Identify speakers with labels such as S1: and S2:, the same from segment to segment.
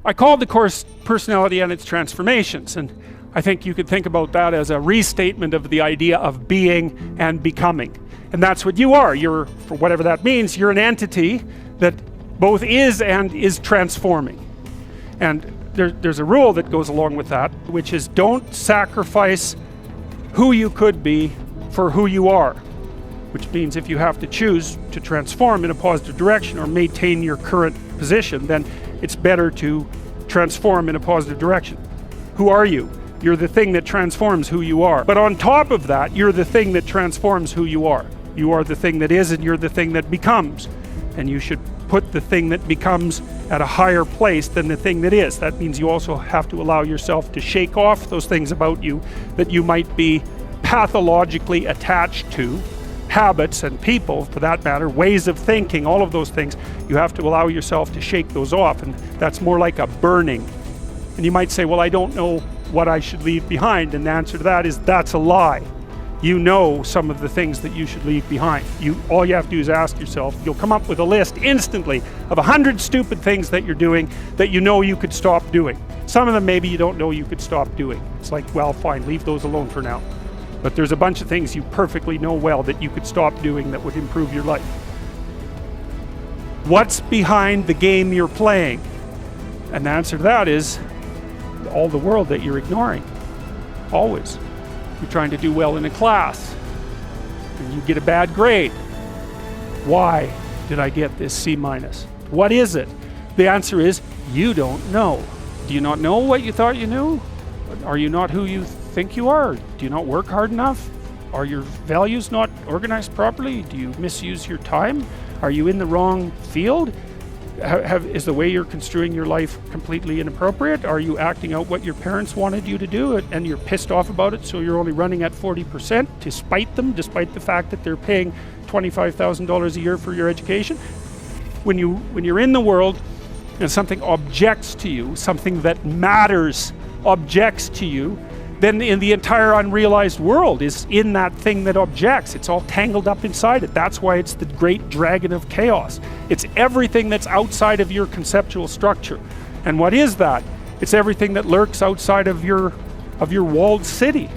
S1: I called the course Personality and Its Transformations, and I think you could think about that as a restatement of the idea of being and becoming. And that's what you are. You're, for whatever that means, you're an entity that both is and is transforming. And there's a rule that goes along with that, which is don't sacrifice who you could be for who you are. Which means if you have to choose to transform in a positive direction or maintain your current position, then it's better to transform in a positive direction. Who are you? You're the thing that transforms who you are. But on top of that, you're the thing that transforms who you are. You are the thing that is, and you're the thing that becomes. And you should put the thing that becomes at a higher place than the thing that is. That means you also have to allow yourself to shake off those things about you that you might be pathologically attached to. Habits and people, for that matter, ways of thinking, all of those things, you have to allow yourself to shake those off, and that's more like a burning. And you might say, well, I don't know what I should leave behind, and the answer to that is that's a lie. You know some of the things that you should leave behind. All you have to do is ask yourself. You'll come up with a list instantly of 100 stupid things that you're doing that you know you could stop doing. Some of them maybe you don't know you could stop doing. It's like, well, fine, leave those alone for now. But there's a bunch of things you perfectly know well that you could stop doing that would improve your life. What's behind the game you're playing? And the answer to that is all the world that you're ignoring. Always. You're trying to do well in a class, and you get a bad grade. Why did I get this C-? What is it? The answer is you don't know. Do you not know what you thought you knew? Are you not who you think you are? Do you not work hard enough? Are your values not organized properly? Do you misuse your time? Are you in the wrong field? Is the way you're construing your life completely inappropriate? Are you acting out what your parents wanted you to do and you're pissed off about it, so you're only running at 40% to spite them, despite the fact that they're paying $25,000 a year for your education? When you're in the world and something objects to you, something that matters objects to you, then in the entire unrealized world is in that thing that objects. It's all tangled up inside it. That's why it's the great dragon of chaos. It's everything that's outside of your conceptual structure. And what is that? It's everything that lurks outside of your walled city.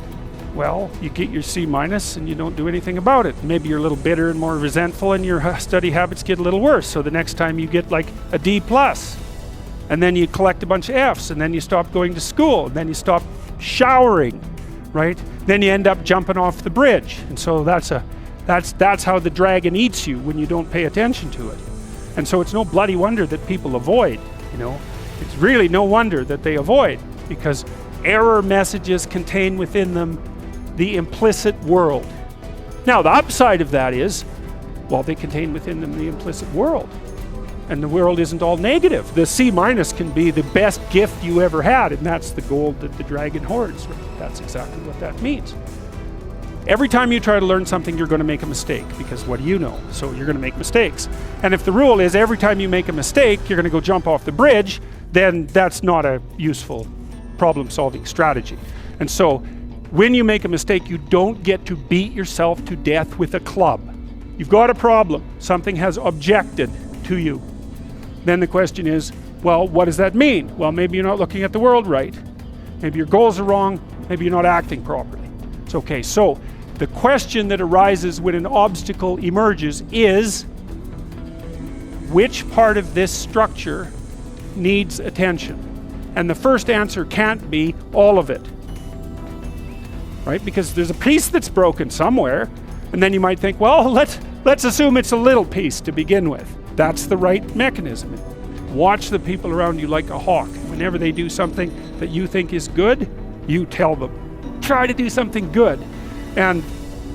S1: Well, you get your C- and you don't do anything about it. Maybe you're a little bitter and more resentful, and your study habits get a little worse. So the next time you get like a D+, and then you collect a bunch of Fs, and then you stop going to school, and then you stop showering, right? Then you end up jumping off the bridge. And so that's how the dragon eats you when you don't pay attention to it. And so it's no bloody wonder that people avoid, It's really no wonder that they avoid, because error messages contain within them the implicit world. Now, the upside of that is, well, they contain within them the implicit world. And the world isn't all negative. The C- can be the best gift you ever had, and that's the gold that the dragon hoards. Right? That's exactly what that means. Every time you try to learn something, you're going to make a mistake, because what do you know? So you're going to make mistakes. And if the rule is every time you make a mistake, you're going to go jump off the bridge, then that's not a useful problem-solving strategy. And so when you make a mistake, you don't get to beat yourself to death with a club. You've got a problem. Something has objected to you. Then the question is, well, what does that mean? Well, maybe you're not looking at the world right. Maybe your goals are wrong. Maybe you're not acting properly. It's okay. So the question that arises when an obstacle emerges is, which part of this structure needs attention? And the first answer can't be all of it, right? Because there's a piece that's broken somewhere, and then you might think, well, let's assume it's a little piece to begin with. That's the right mechanism. Watch the people around you like a hawk. Whenever they do something that you think is good, you tell them. Try to do something good, and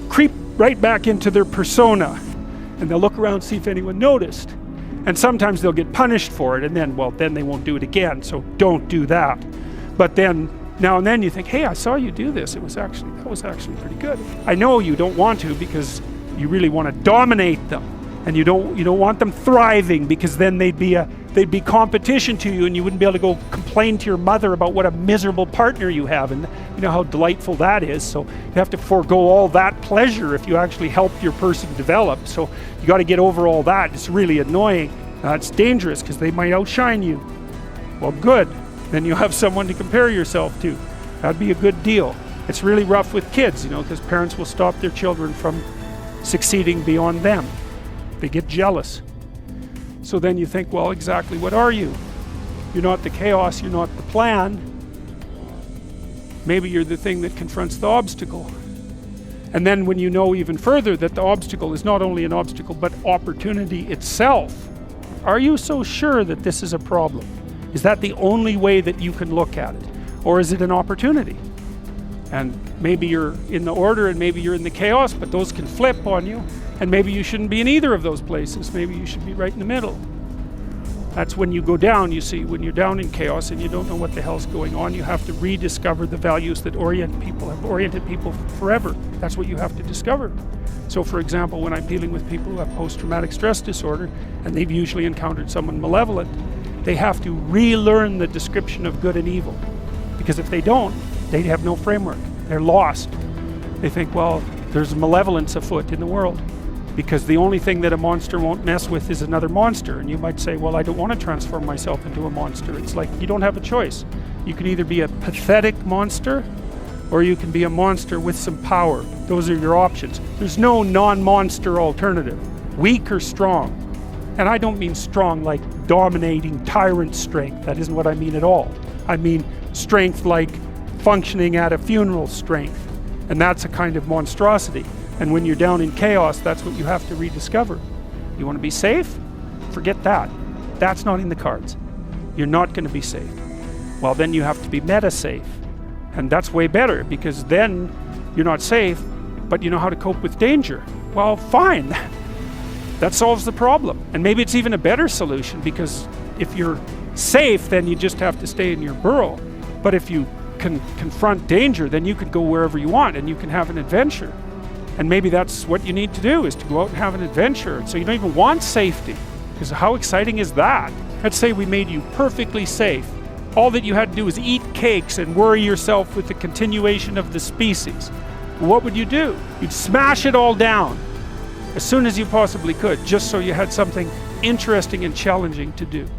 S1: creep right back into their persona, and they'll look around, see if anyone noticed. And sometimes they'll get punished for it, and then they won't do it again, so don't do that. But then now and then you think, hey, I saw you do this. That was actually pretty good. I know you don't want to, because you really want to dominate them. And you don't want them thriving, because then they'd be competition to you, and you wouldn't be able to go complain to your mother about what a miserable partner you have, and you know how delightful that is. So you have to forego all that pleasure if you actually help your person develop. So you got to get over all that. It's really annoying. It's dangerous, because they might outshine you. Well, good. Then you have someone to compare yourself to. That'd be a good deal. It's really rough with kids, because parents will stop their children from succeeding beyond them. They get jealous. So then you think, well, exactly what are you? You're not the chaos, you're not the plan. Maybe you're the thing that confronts the obstacle. And then when you know even further that the obstacle is not only an obstacle, but opportunity itself, are you so sure that this is a problem? Is that the only way that you can look at it? Or is it an opportunity? And maybe you're in the order and maybe you're in the chaos, but those can flip on you. And maybe you shouldn't be in either of those places. Maybe you should be right in the middle. That's when you go down, you see, when you're down in chaos and you don't know what the hell's going on, you have to rediscover the values that have oriented people forever. That's what you have to discover. So for example, when I'm dealing with people who have post-traumatic stress disorder, and they've usually encountered someone malevolent, they have to relearn the description of good and evil. Because if they don't, they have no framework. They're lost. They think, well, there's malevolence afoot in the world. Because the only thing that a monster won't mess with is another monster. And you might say, well, I don't want to transform myself into a monster. It's like you don't have a choice. You can either be a pathetic monster or you can be a monster with some power. Those are your options. There's no non-monster alternative. Weak or strong. And I don't mean strong like dominating tyrant strength. That isn't what I mean at all. I mean strength like functioning at a funeral strength. And that's a kind of monstrosity. And when you're down in chaos, that's what you have to rediscover. You want to be safe? Forget that. That's not in the cards. You're not going to be safe. Well, then you have to be meta-safe. And that's way better, because then you're not safe, but you know how to cope with danger. Well, fine. That solves the problem. And maybe it's even a better solution, because if you're safe, then you just have to stay in your burrow. But if you can confront danger, then you can go wherever you want and you can have an adventure. And maybe that's what you need to do, is to go out and have an adventure. So you don't even want safety, because how exciting is that? Let's say we made you perfectly safe. All that you had to do is eat cakes and worry yourself with the continuation of the species. What would you do? You'd smash it all down as soon as you possibly could, just so you had something interesting and challenging to do.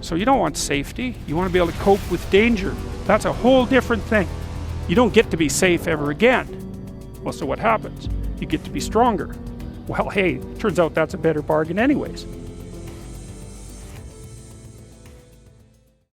S1: So you don't want safety. You want to be able to cope with danger. That's a whole different thing. You don't get to be safe ever again. Well, so what happens? You get to be stronger. Well, hey, turns out that's a better bargain anyways.